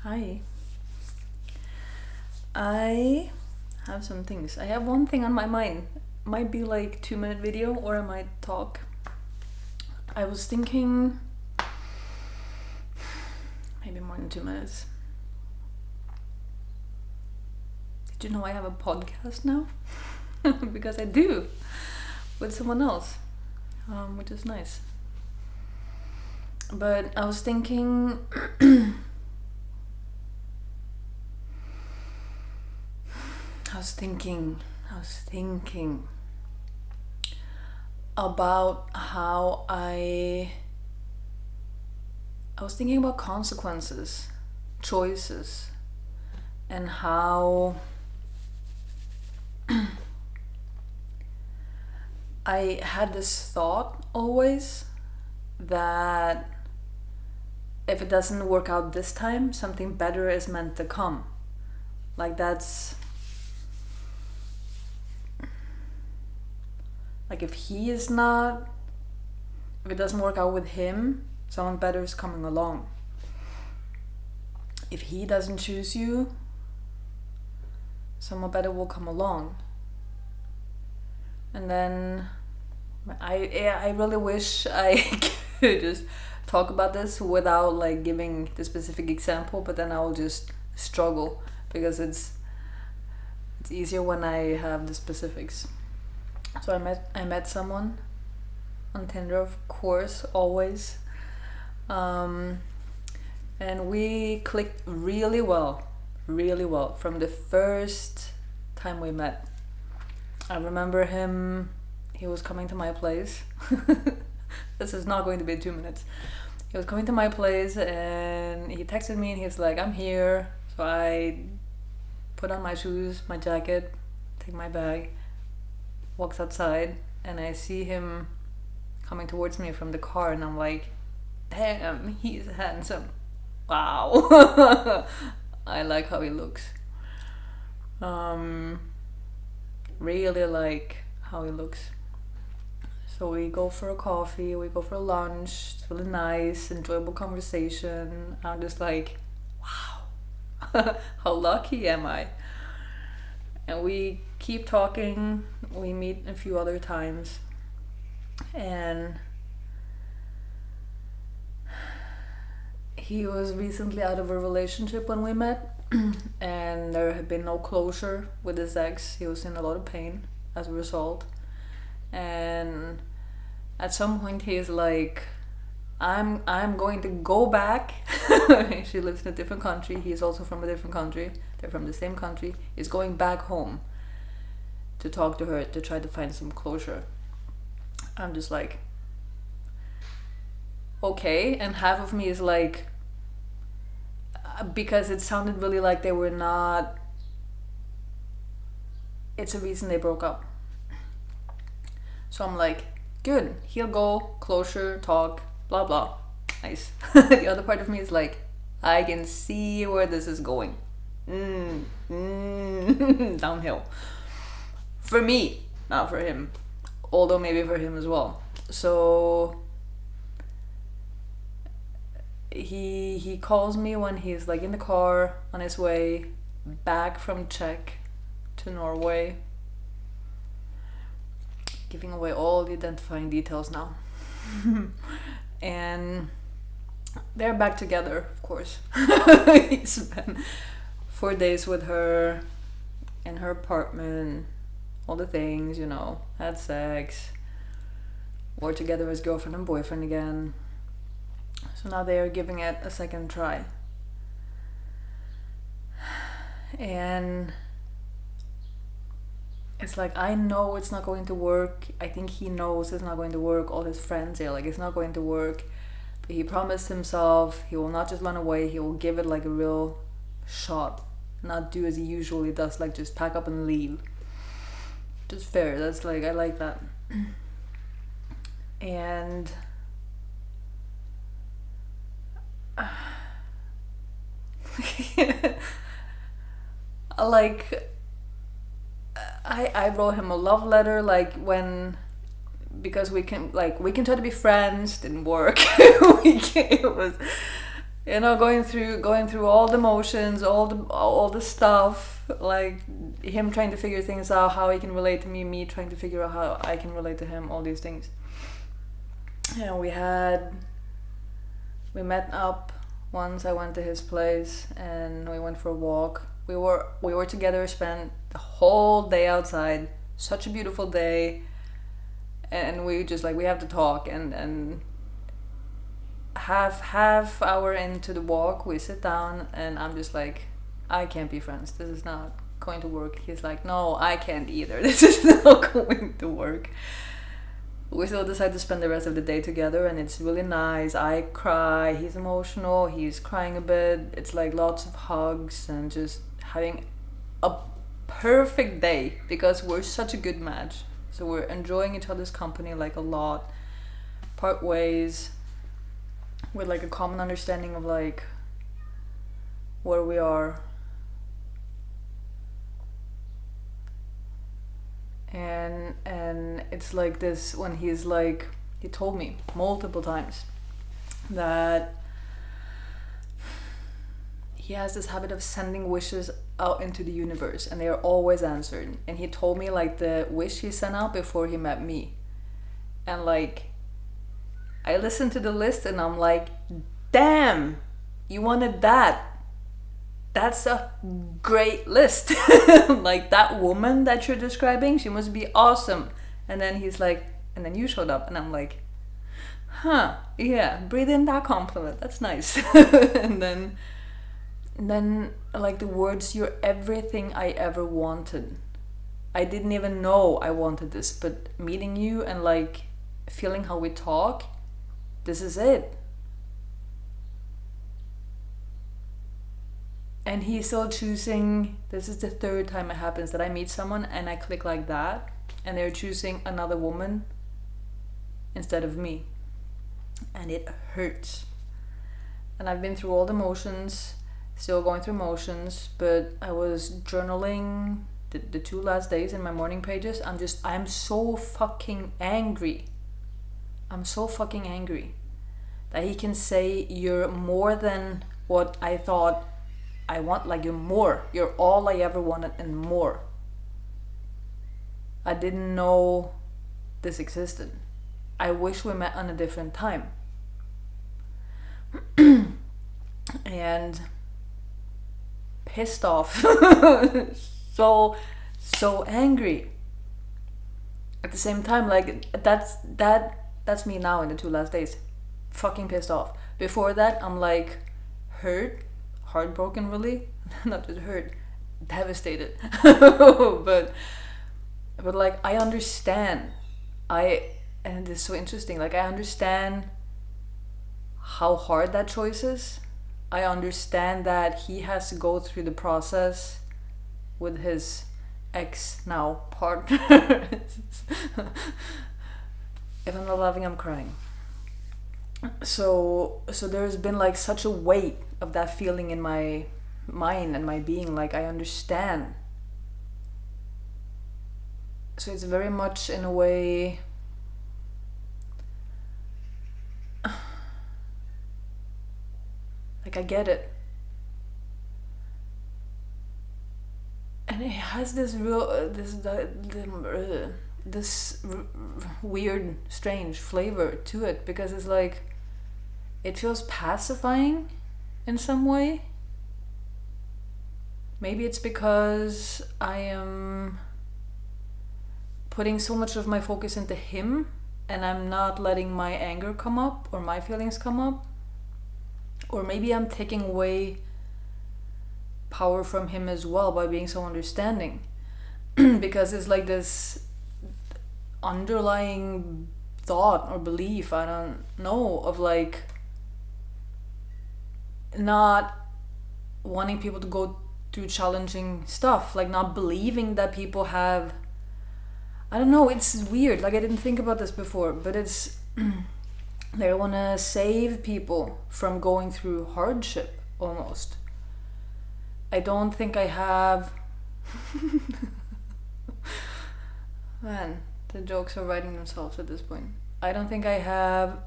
Hi. I have some things. I have one thing on my mind. Might be like 2 minute video or I might talk. I was thinking maybe more than 2 minutes. Did you know I have a podcast now? Because I do with someone else, which is nice. But I was thinking I was thinking about how I was thinking about consequences, choices, and how I had this thought always that if it doesn't work out this time, something better is meant to come. Like that's like if it doesn't work out with him, someone better is coming along. If he doesn't choose you, someone better will come along. And then I really wish I could just talk about this without like giving the specific example, but then I will just struggle because it's easier when I have the specifics. So I met someone on Tinder, of course, always, and we clicked really well from the first time we met. I remember he was coming to my place. This is not going to be 2 minutes. He was coming to my place and he texted me and he's like, I'm here. So I put on my shoes, my jacket, take my bag, walks outside, and I see him coming towards me from the car, and I'm like, damn, he's handsome. Wow. I like how he looks. Really like how he looks. So we go for a coffee, we go for a lunch. It's really nice, enjoyable conversation. I'm just like, wow, how lucky am I? And we keep talking. We meet a few other times, and he was recently out of a relationship when we met, and there had been no closure with his ex. He was in a lot of pain as a result, and at some point he's like, I'm going to go back. She lives in a different country. He's also from a different country. They're from the same country. He's going back home to talk to her to try to find some closure. I'm just like, okay. And half of me is like, because it sounded really like they were not, it's a reason they broke up. So I'm like, good, he'll go, closure, talk, blah blah, nice. The other part of me is like, I can see where this is going. Downhill. For me, not for him. Although maybe for him as well. So he calls me when he's like in the car on his way back from Czech to Norway. Giving away all the identifying details now. And they're back together, of course. He spent 4 days with her in her apartment, all the things, had sex, were together as girlfriend and boyfriend again. So now they are giving it a second try. And it's like, I know it's not going to work. I think he knows it's not going to work. All his friends are like, it's not going to work. But he promised himself he will not just run away. He will give it like a real shot. Not do as he usually does, like just pack up and leave. Just fair. That's like, I like that. And like, I wrote him a love letter, like because we can try to be friends. Didn't work. It you know, going through all the motions, all the stuff, like him trying to figure things out, how he can relate to me trying to figure out how I can relate to him, all these things. And we met up once. I went to his place and we went for a walk. We were together, spent the whole day outside, such a beautiful day, and we just like, we have to talk. And half hour into the walk we sit down and I'm just like, I can't be friends, this is not going to work. He's like, no, I can't either, this is not going to work. We still decide to spend the rest of the day together and it's really nice. I cry, he's emotional, he's crying a bit. It's like lots of hugs and just having a perfect day because we're such a good match. So we're enjoying each other's company like a lot. Part ways with like a common understanding of like where we are. And it's like this when he's like, he told me multiple times that he has this habit of sending wishes out into the universe and they are always answered. And he told me like the wish he sent out before he met me. And like, I listened to the list and I'm like, damn, you wanted that. That's a great list. Like that woman that you're describing, she must be awesome. And then he's like, and then you showed up and I'm like, huh, yeah, breathe in that compliment, that's nice. and then like the words, you're everything I ever wanted. I didn't even know I wanted this, but meeting you and like feeling how we talk, this is it. And he's still choosing, this is the third time it happens that I meet someone and I click like that and they're choosing another woman instead of me. And it hurts. And I've been through all the motions, still going through motions, but I was journaling the 2 last days in my morning pages. I'm so fucking angry. I'm so fucking angry that he can say you're more than what I thought I want, like you're more, you're all I ever wanted and more. I didn't know this existed. I wish we met on a different time. And pissed off. so angry. At the same time, like that's me now in the 2 last days. Fucking pissed off. Before that, I'm like hurt, heartbroken, really. Not just hurt, devastated. but like I understand. And it's so interesting. Like I understand how hard that choice is. I understand that he has to go through the process with his ex now partner. If I'm not laughing, I'm crying. So there's been like such a weight of that feeling in my mind and my being. Like I understand. So it's very much in a way like I get it. And it has this real this weird, strange flavor to it because it's like it feels pacifying in some way. Maybe it's because I am putting so much of my focus into him and I'm not letting my anger come up or my feelings come up. Or maybe I'm taking away power from him as well by being so understanding. Because it's like this underlying thought or belief, I don't know, of like not wanting people to go through challenging stuff, like not believing that people have, I don't know, it's weird, like I didn't think about this before, but it's they want to save people from going through hardship almost. I don't think I have man, the jokes are writing themselves at this point. I don't think I have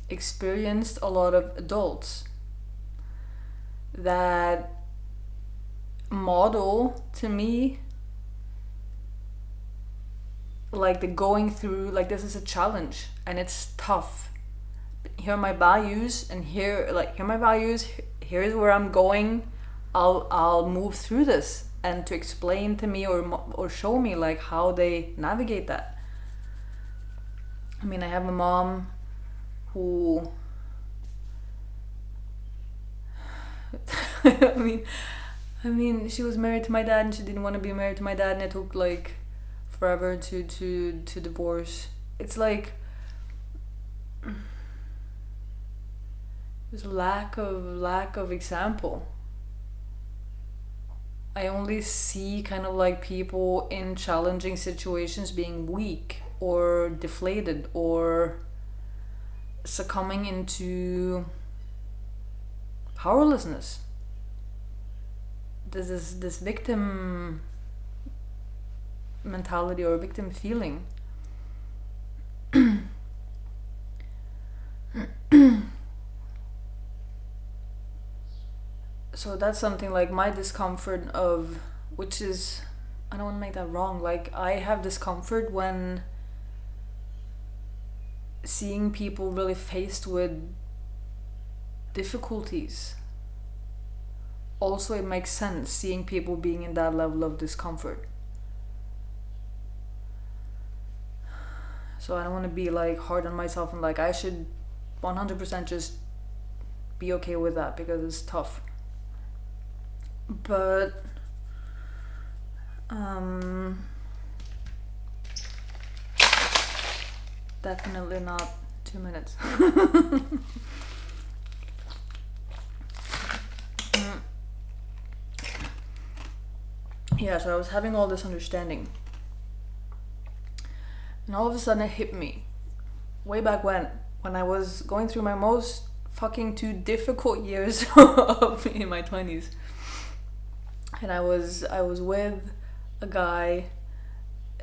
experienced a lot of adults that model to me like the going through, like this is a challenge and it's tough. Here are my values, and here are my values, here's where I'm going. I'll move through this, and to explain to me or show me like how they navigate that. I mean, I have a mom who I mean she was married to my dad and she didn't want to be married to my dad, and it took like forever to divorce. It's like there's lack of example. I only see kind of like people in challenging situations being weak or deflated or succumbing into powerlessness. This victim mentality or victim feeling. So that's something like my discomfort of, which is, I don't want to make that wrong, like I have discomfort when seeing people really faced with difficulties. Also, it makes sense seeing people being in that level of discomfort. So I don't want to be like hard on myself and like I should 100% just be okay with that because it's tough. But definitely not 2 minutes. Yeah, so I was having all this understanding, and all of a sudden it hit me way back when I was going through my most fucking 2 difficult years of in my 20s. And I was with a guy,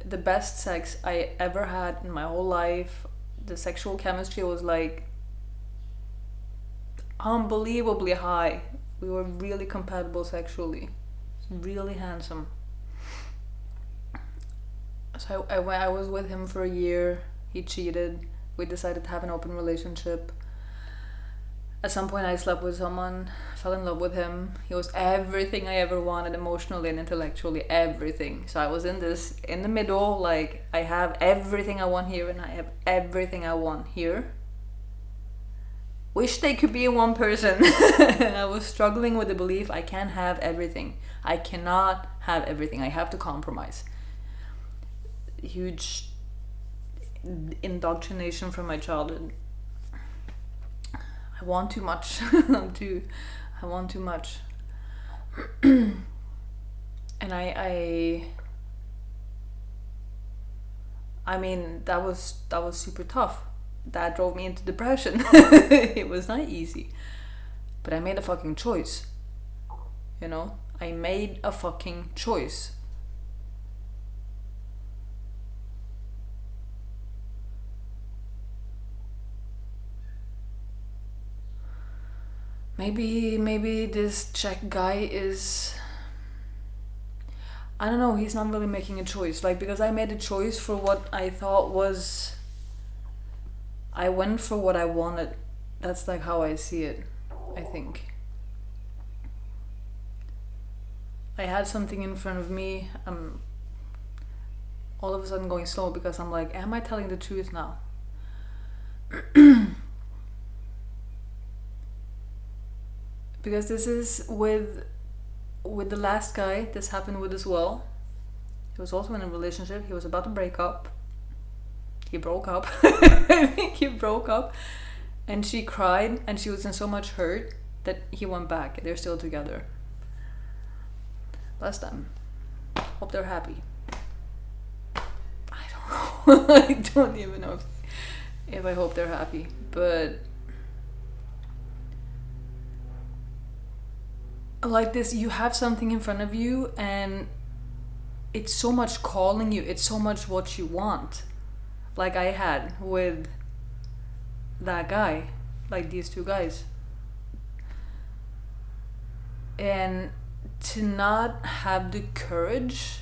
the best sex I ever had in my whole life. The sexual chemistry was like unbelievably high. We were really compatible sexually. Really handsome. So I was with him for a year. He cheated. We decided to have an open relationship. At some point I slept with someone, fell in love with him. He was everything I ever wanted, emotionally and intellectually, everything. So I was in the middle, like I have everything I want here and I have everything I want here. Wish they could be in one person. I was struggling with the belief I can't have everything. I cannot have everything. I have to compromise. Huge indoctrination from my childhood. I want too much. I want too much. And I mean that was super tough. That drove me into depression. It was not easy. But I made a fucking choice. You know? I made a fucking choice. Maybe this Czech guy is, I don't know, he's not really making a choice. Like, because I made a choice for what I thought was, I went for what I wanted. That's like how I see it, I think. I had something in front of me. I'm all of a sudden going slow because I'm like, am I telling the truth now? Because this is with the last guy this happened with as well. He was also in a relationship. He was about to break up. He broke up. I think he broke up. And she cried and she was in so much hurt that he went back. They're still together. Bless them. Hope they're happy. I don't know. I don't even know if I hope they're happy. But like this, you have something in front of you and it's so much calling you. It's so much what you want. Like I had with that guy. Like these 2 guys. And to not have the courage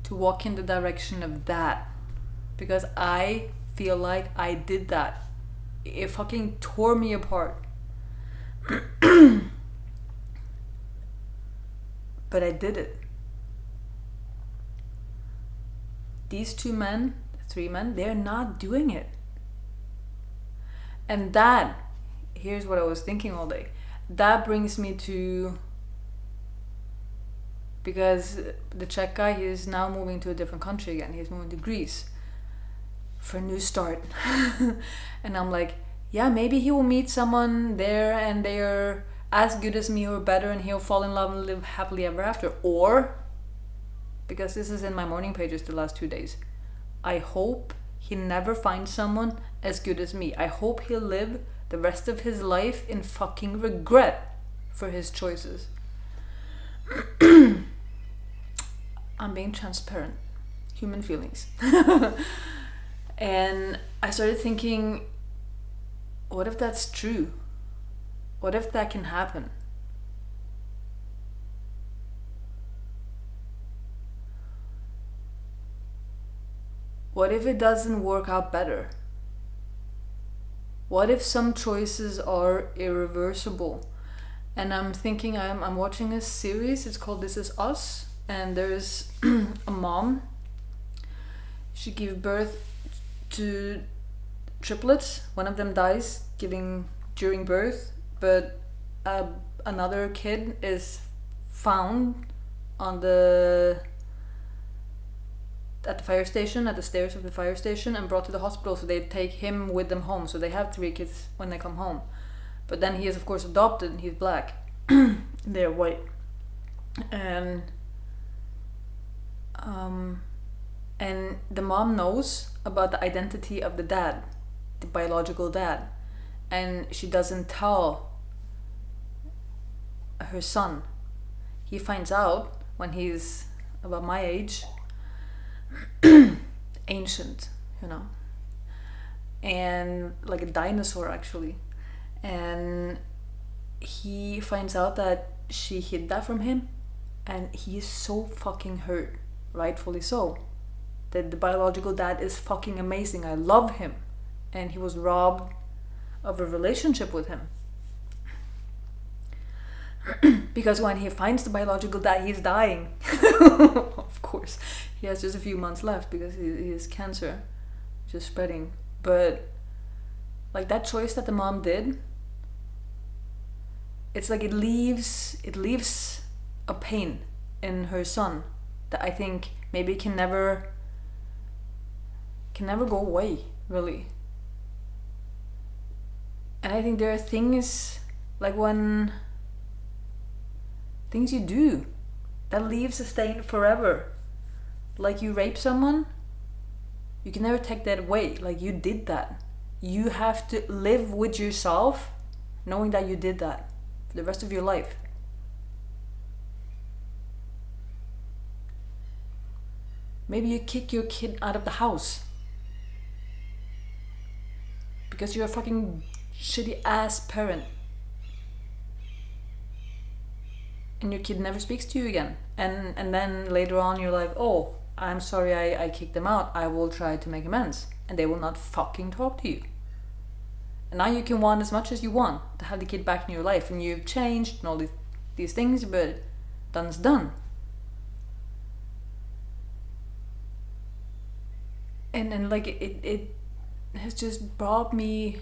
to walk in the direction of that, because I feel like I did that. It fucking tore me apart. But I did it. These 2 men, 3 men, they're not doing it. And that, here's what I was thinking all day. That brings me to, because the Czech guy, he is now moving to a different country again. He's moving to Greece for a new start. And I'm like, yeah, maybe he will meet someone there and they are as good as me or better, and he'll fall in love and live happily ever after. Or, because this is in my morning pages the last 2 days, I hope he never finds someone as good as me. I hope he'll live the rest of his life in fucking regret for his choices. I'm being transparent. Human feelings. And I started thinking, what if that's true? What if that can happen? What if it doesn't work out better? What if some choices are irreversible? And I'm thinking, I'm watching a series, it's called This Is Us, and there's a mom. She gave birth to triplets. One of them dies during birth, but another kid is found at the fire station, at the stairs of the fire station, and brought to the hospital, so they take him with them home. So they have 3 kids when they come home. But then he is of course adopted, and he's black. They're white. And the mom knows about the identity of the dad, the biological dad, and she doesn't tell her son. He finds out when he's about my age, ancient, and like a dinosaur actually. And he finds out that she hid that from him, and he is so fucking hurt, rightfully so. That the biological dad is fucking amazing. I love him, and he was robbed of a relationship with him. Because when he finds the biological dad, he's dying. Of course, he has just a few months left because he has cancer, just spreading. But like that choice that the mom did, it's like it leaves a pain in her son that I think maybe can never go away, really. And I think there are things like when things you do that leaves a stain forever. Like you rape someone, you can never take that away. Like you did that. You have to live with yourself knowing that you did that for the rest of your life. Maybe you kick your kid out of the house because you're a fucking shitty ass parent. And your kid never speaks to you again. And then later on you're like, oh, I'm sorry I kicked them out. I will try to make amends. And they will not fucking talk to you. And now you can want as much as you want to have the kid back in your life. And you've changed and all these things, but done's done. And like it has just brought me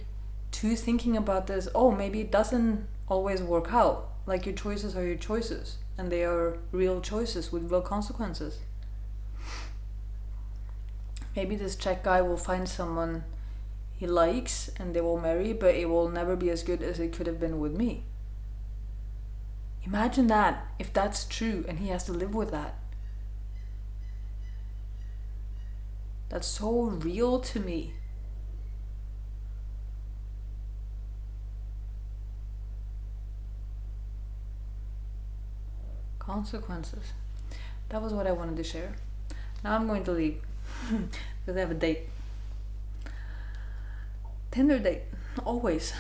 to thinking about this. Oh, maybe it doesn't always work out. Like your choices are your choices, and they are real choices with real consequences. Maybe this Czech guy will find someone he likes and they will marry, but it will never be as good as it could have been with me. Imagine that, if that's true and he has to live with that. That's so real to me. Consequences. That was what I wanted to share. Now I'm going to leave because I have a date. Tinder date, always.